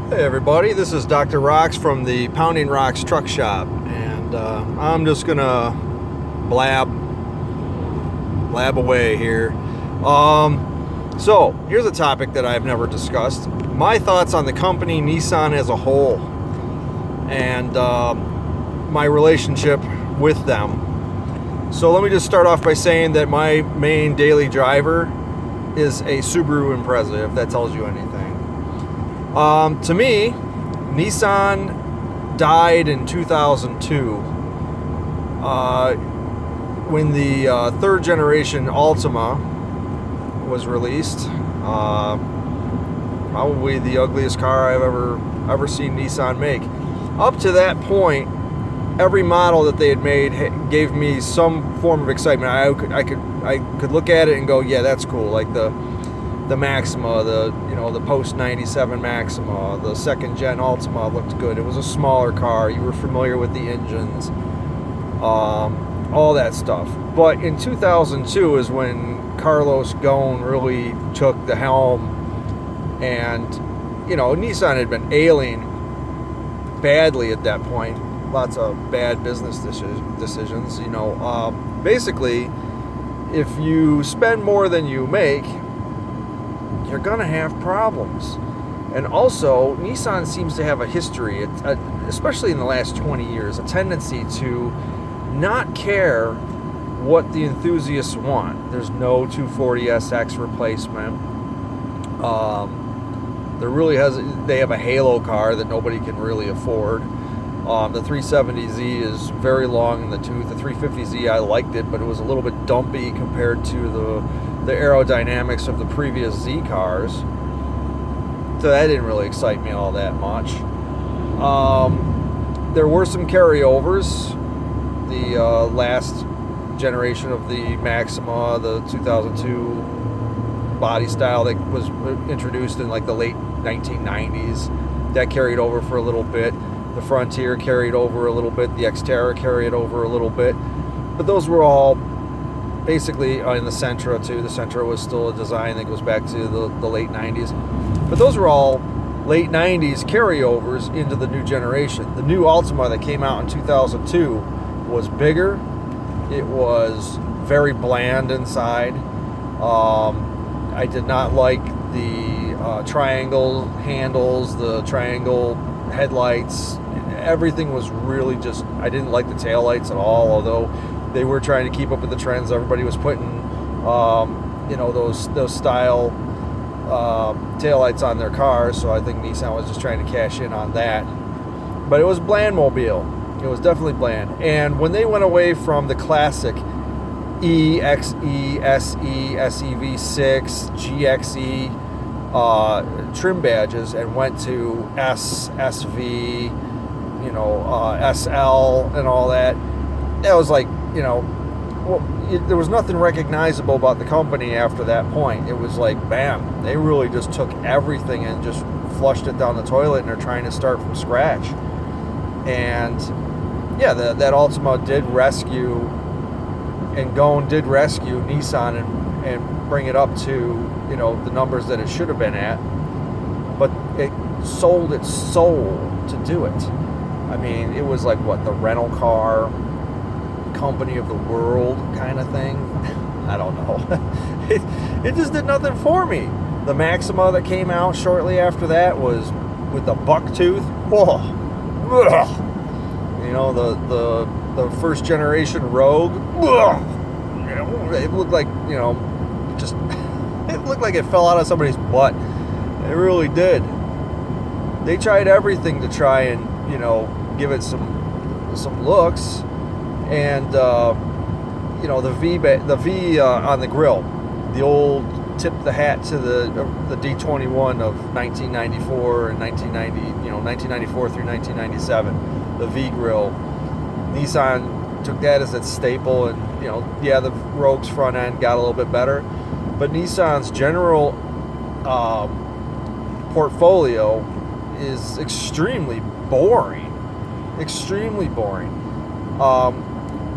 Hey everybody, this is Dr. Rocks from the Pounding Rocks Truck Shop, and I'm just gonna blab away here. So here's a topic that I've never discussed: my thoughts on the company Nissan as a whole, and my relationship with them. So let me just start off by saying that my main daily driver is a Subaru Impreza, if that tells you anything. To me, Nissan died in 2002 when the third generation Altima was released. Probably the ugliest car I've ever seen Nissan make. Up to that point, every model that they had made gave me some form of excitement. I could look at it and go, yeah, that's cool. Like the Maxima, the post 97 Maxima, the second gen Altima looked good. It was a smaller car. You were familiar with the engines, all that stuff. But in 2002 is when Carlos Ghosn really took the helm, and Nissan had been ailing badly at that point. Lots of bad business decisions. Basically, if you spend more than you make, you're going to have problems. And also, Nissan seems to have a history, especially in the last 20 years, a tendency to not care what the enthusiasts want. There's no 240SX replacement. They have a halo car that nobody can really afford. The 370Z is very long in the tooth. The 350Z, I liked it, but it was a little bit dumpy compared to the aerodynamics of the previous Z cars. So that didn't really excite me all that much. There were some carryovers. The last generation of the Maxima, the 2002 body style that was introduced in like the late 1990s, that carried over for a little bit. The Frontier carried over a little bit. The Xterra carried over a little bit. But those were all basically in the Sentra too. The Sentra was still a design that goes back to the late 90s. But those were all late 90s carryovers into the new generation. The new Altima that came out in 2002 was bigger. It was very bland inside. I did not like the triangle handles, the triangle headlights. Everything was really just, I didn't like the taillights at all, although they were trying to keep up with the trends. Everybody was putting those style taillights on their cars, so I think Nissan was just trying to cash in on that. But it was bland-mobile. It was definitely bland. And when they went away from the classic E, XE, SE, SEV6, GXE trim badges and went to S, SV, SL and all that, that was like, there was nothing recognizable about the company after that point. It was like, bam, they really just took everything and just flushed it down the toilet, and they're trying to start from scratch. And yeah, that Altima did rescue, and Ghosn did rescue Nissan and bring it up to the numbers that it should have been at, but it sold its soul to do it. I mean, it was like the rental car company of the world kind of thing. I don't know. It just did nothing for me. The Maxima that came out shortly after that was with the buck tooth. Whoa. Ugh. The first generation Rogue. Ugh. It looked like just it looked like it fell out of somebody's butt. It really did. They tried everything to try and give it some looks, and the V on the grill, the old tip the hat to the D21 of 1994 and 1994 through 1997, the V grill. Nissan took that as its staple, and the Rogue's front end got a little bit better, but Nissan's general portfolio is extremely boring.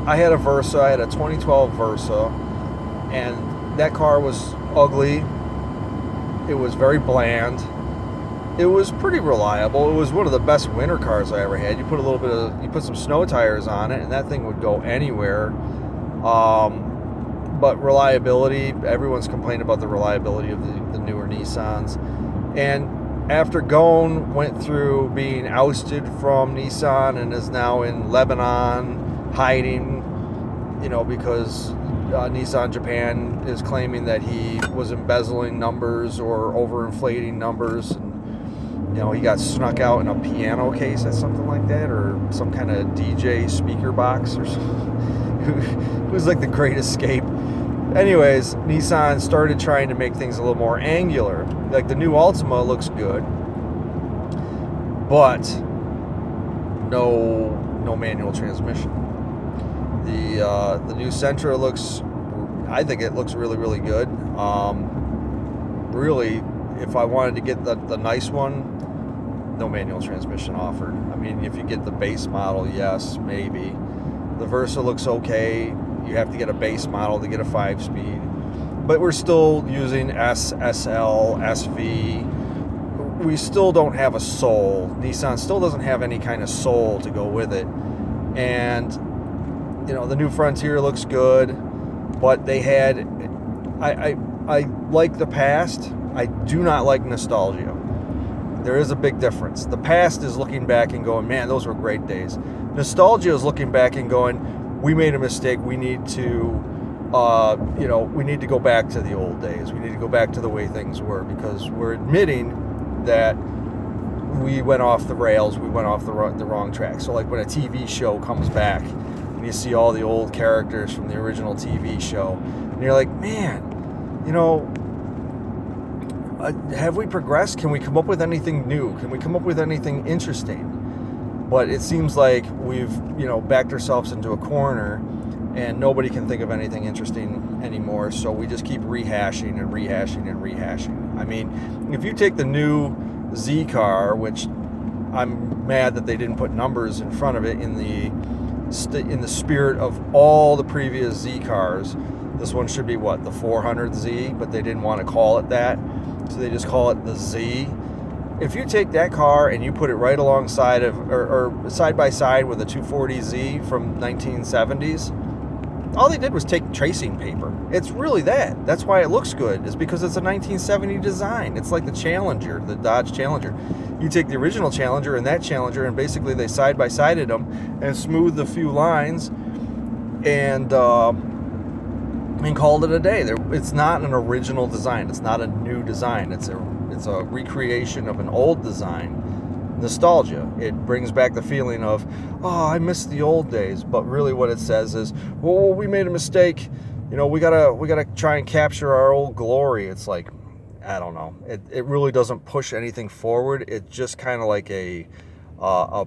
I had a Versa. I had a 2012 Versa, and that car was ugly. It was very bland. it was pretty reliable. It was one of the best winter cars I ever had. You put some snow tires on it, and that thing would go anywhere. But reliability, everyone's complaining about the reliability of the newer Nissans. And after Ghosn went through being ousted from Nissan and is now in Lebanon hiding, because Nissan Japan is claiming that he was embezzling numbers or overinflating numbers, and he got snuck out in a piano case or something like that, or some kind of DJ speaker box or something. It was like the Great Escape. Anyways, Nissan started trying to make things a little more angular. Like the new Altima looks good, but no manual transmission. The new Sentra I think it looks really, really good. Really, if I wanted to get the nice one, no manual transmission offered. I mean, if you get the base model, yes, maybe. The Versa looks okay. You have to get a base model to get a 5-speed. But we're still using S, SL, SV. We still don't have a soul. Nissan still doesn't have any kind of soul to go with it. And, the new Frontier looks good. But they had... I like the past. I do not like nostalgia. There is a big difference. The past is looking back and going, man, those were great days. Nostalgia is looking back and going, we made a mistake. We need to, we need to go back to the old days. We need to go back to the way things were, because we're admitting that we went off the rails. We went off the wrong track. So like when a TV show comes back and you see all the old characters from the original TV show, and you're like, man, have we progressed? Can we come up with anything new? Can we come up with anything interesting? But it seems like we've, backed ourselves into a corner and nobody can think of anything interesting anymore. So we just keep rehashing and rehashing and rehashing. I mean, if you take the new Z car, which I'm mad that they didn't put numbers in front of it in the spirit of all the previous Z cars. This one should be the 400Z, but they didn't want to call it that. So they just call it the Z. If you take that car and you put it right alongside of, or side by side with a 240Z from 1970s, all they did was take tracing paper. It's really that. That's why it looks good, is because it's a 1970 design. It's like the Challenger, the Dodge Challenger. You take the original Challenger and that Challenger, and basically they side by sided them and smoothed a few lines and called it a day. It's not an original design. It's not a new design. It's a recreation of an old design. Nostalgia. It brings back the feeling of, I miss the old days. But really what it says is, well, we made a mistake. We gotta try and capture our old glory. It's like, I don't know. It really doesn't push anything forward. It's just kind of like a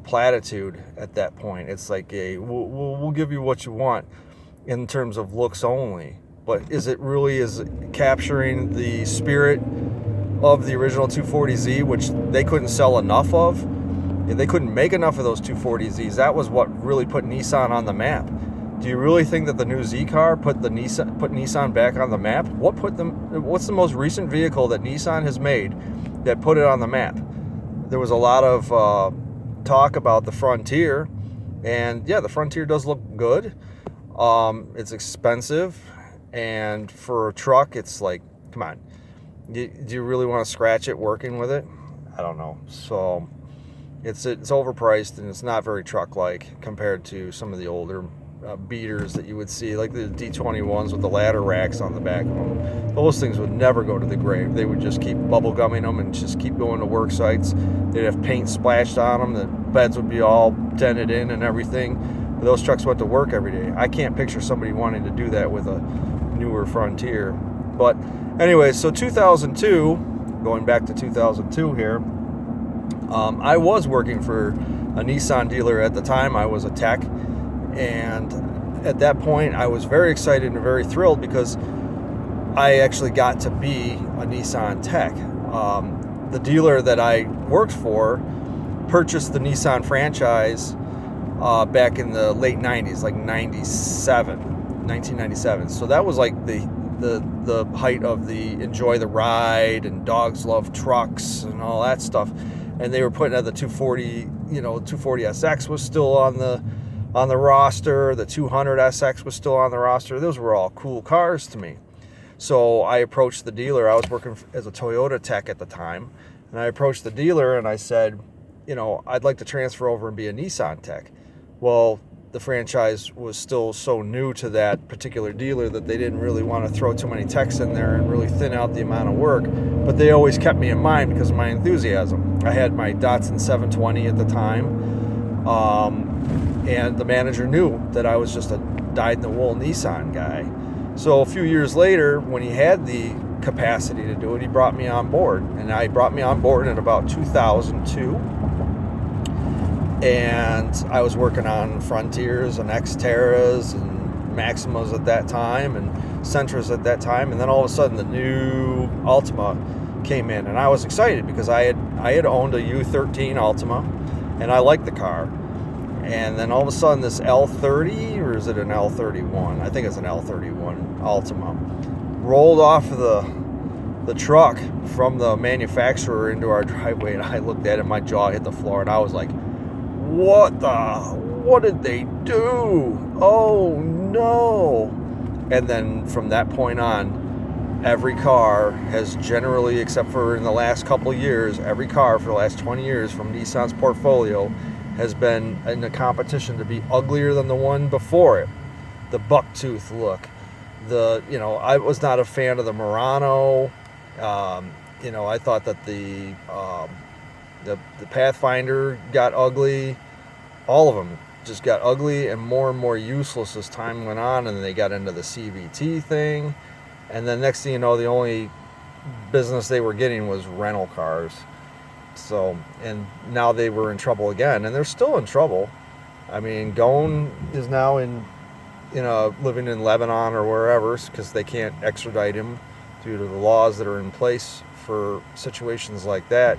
platitude at that point. It's like we'll give you what you want in terms of looks only. But is it capturing the spirit of the original 240Z, which they couldn't sell enough of? They couldn't make enough of those 240Zs. That was what really put Nissan on the map. Do you really think that the new Z car put Nissan back on the map? What's the most recent vehicle that Nissan has made that put it on the map? There was a lot of talk about the Frontier, and yeah, the Frontier does look good. It's expensive, and for a truck, it's like, come on. Do you really want to scratch it working with it? I don't know. So it's overpriced, and it's not very truck-like compared to some of the older beaters that you would see, like the D21s with the ladder racks on the back of them. Those things would never go to the grave. They would just keep bubble gumming them and just keep going to work sites. They'd have paint splashed on them. The beds would be all dented in and everything. But those trucks went to work every day. I can't picture somebody wanting to do that with a newer Frontier. But anyway, so 2002, going back to 2002 here, I was working for a Nissan dealer at the time. I was a tech, and at that point I was very excited and very thrilled because I actually got to be a Nissan tech. The dealer that I worked for purchased the Nissan franchise back in the late 90s, like 1997. So that was like the the height of the enjoy the ride and dogs love trucks and all that stuff. And they were putting out the 240, 240 SX was still on the roster. The 200 SX was still on the roster. Those were all cool cars to me. So I approached the dealer. I was working as a Toyota tech at the time. And I approached the dealer and I said, I'd like to transfer over and be a Nissan tech. Well, the franchise was still so new to that particular dealer that they didn't really want to throw too many techs in there and really thin out the amount of work. But they always kept me in mind because of my enthusiasm. I had my Datsun 720 at the time. And the manager knew that I was just a dyed-in-the-wool Nissan guy. So a few years later, when he had the capacity to do it, he brought me on board. And I brought me on board in about 2002. And I was working on Frontiers and Xterras and Maximas at that time and Sentras at that time. And then all of a sudden the new Altima came in. And I was excited because I had owned a U13 Altima and I liked the car. And then all of a sudden this L30, or is it an L31? I think it's an L31 Altima, rolled off of the truck from the manufacturer into our driveway, and I looked at it, my jaw hit the floor, and I was like, what did they do? Oh no. And then from that point on, every car has generally, except for in the last couple of years, every car for the last 20 years from Nissan's portfolio has been in a competition to be uglier than the one before it. The bucktooth look. I was not a fan of the Murano. I thought that the Pathfinder got ugly. All of them just got ugly and more useless as time went on, and then they got into the CVT thing. And then next thing you know, the only business they were getting was rental cars. So, and now they were in trouble again, and they're still in trouble. I mean, Ghosn is now living in Lebanon or wherever because they can't extradite him due to the laws that are in place for situations like that.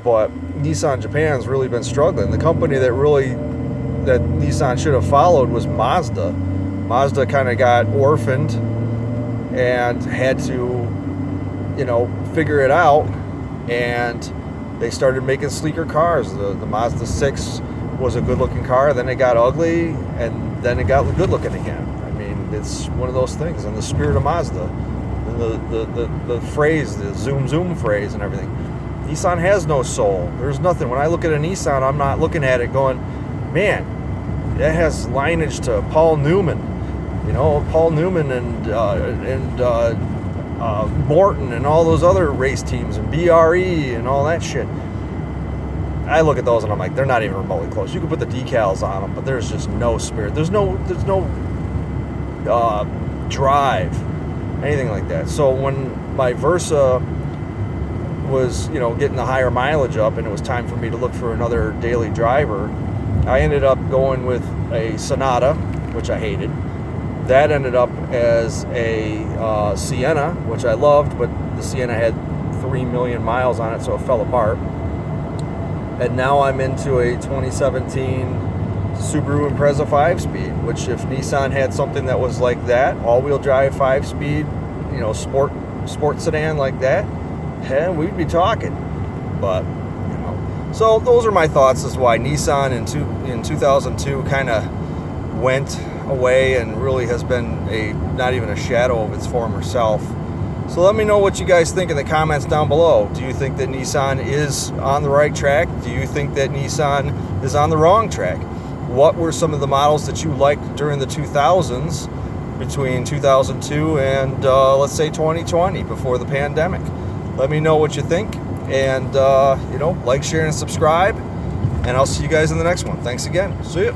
But Nissan Japan's really been struggling. The company that Nissan should have followed was Mazda. Mazda kind of got orphaned and had to, figure it out. And they started making sleeker cars. The Mazda 6 was a good-looking car, then it got ugly, and then it got good-looking again. I mean, it's one of those things. And the spirit of Mazda, and the phrase, the zoom phrase and everything. Nissan has no soul. There's nothing. When I look at a Nissan, I'm not looking at it going, man, that has lineage to Paul Newman. Paul Newman and Morton and all those other race teams and BRE and all that shit. I look at those and I'm like, they're not even remotely close. You can put the decals on them, but there's just no spirit. There's no drive, anything like that. So when my Versa was, getting the higher mileage up and it was time for me to look for another daily driver, I ended up going with a Sonata, which I hated. That ended up as a Sienna, which I loved, but the Sienna had 3 million miles on it, so it fell apart. And now I'm into a 2017 Subaru Impreza 5-speed, which if Nissan had something that was like that, all-wheel drive 5-speed, sport sedan like that, we'd be talking. But, so those are my thoughts as why Nissan in 2002 kind of went away and really has been not even a shadow of its former self. So let me know what you guys think in the comments down below. Do you think that Nissan is on the right track? Do you think that Nissan is on the wrong track? What were some of the models that you liked during the 2000s, between 2002 and let's say 2020, before the pandemic? Let me know what you think, and like, share, and subscribe, and I'll see you guys in the next one. Thanks again. See ya.